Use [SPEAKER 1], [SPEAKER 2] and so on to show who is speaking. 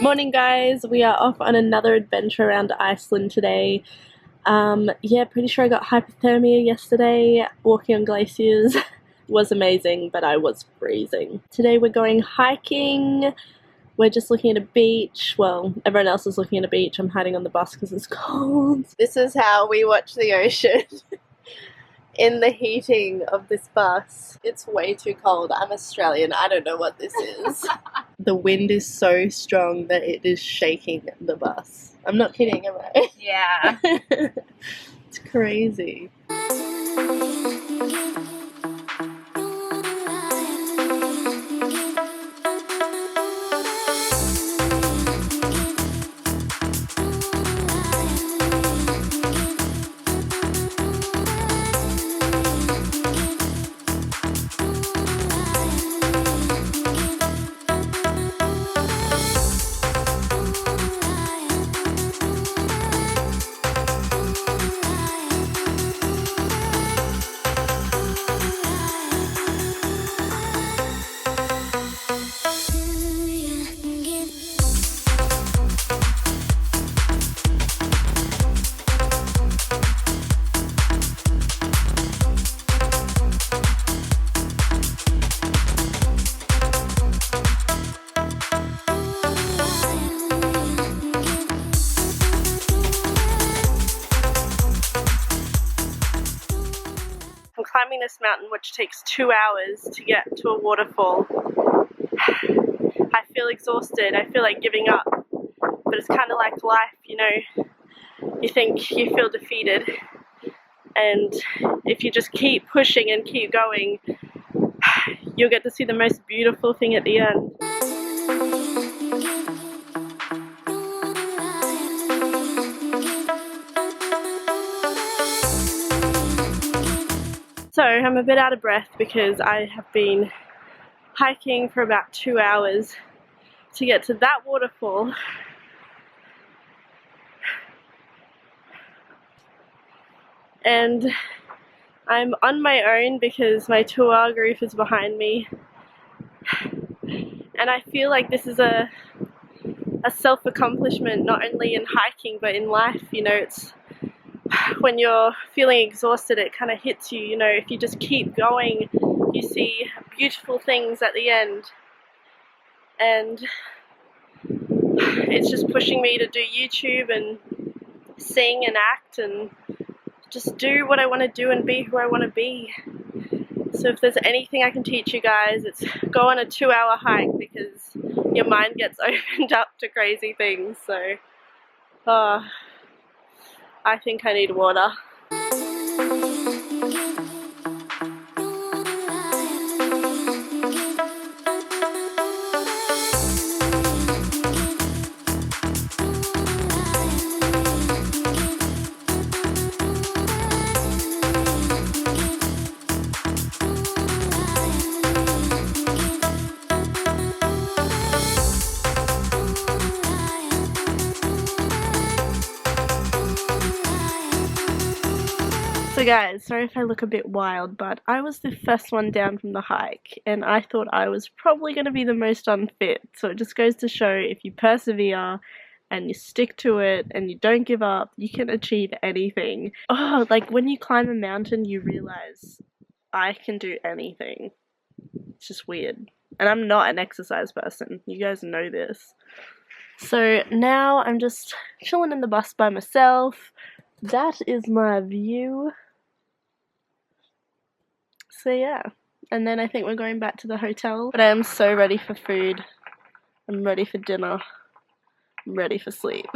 [SPEAKER 1] Morning guys, we are off on another adventure around Iceland today. Yeah, pretty sure I got hypothermia yesterday. Walking on glaciers was amazing, but I was freezing. Today we're going hiking. We're just looking at a beach. Well, everyone else is looking at a beach. I'm hiding on the bus because it's cold. This is how we watch the ocean in the heating of this bus. It's way too cold. I'm Australian. I don't know what this is. The wind is so strong that it is shaking the bus. I'm not kidding, am I?
[SPEAKER 2] Yeah.
[SPEAKER 1] It's crazy. I'm climbing this mountain which takes 2 hours to get to a waterfall. I feel exhausted, I feel like giving up, but it's kind of like life, you know, you think you feel defeated, and if you just keep pushing and keep going, you'll get to see the most beautiful thing at the end. So I'm a bit out of breath because I have been hiking for about 2 hours to get to that waterfall. And I'm on my own because my tour group is behind me. And I feel like this is a self-accomplishment, not only in hiking but in life, you know. It's when you're feeling exhausted, it kind of hits you, you know, if you just keep going, you see beautiful things at the end. And it's just pushing me to do YouTube and sing and act and just do what I want to do and be who I want to be. So if there's anything I can teach you guys, it's go on a 2-hour hike, because your mind gets opened up to crazy things. So I think I need water. So guys, sorry if I look a bit wild, but I was the first one down from the hike, and I thought I was probably going to be the most unfit. So it just goes to show, if you persevere and you stick to it and you don't give up, you can achieve anything. Oh, like when you climb a mountain, you realize I can do anything. It's just weird. And I'm not an exercise person. You guys know this. So now I'm just chilling in the bus by myself. That is my view. So yeah, and then I think we're going back to the hotel. But I am so ready for food. I'm ready for dinner. I'm ready for sleep.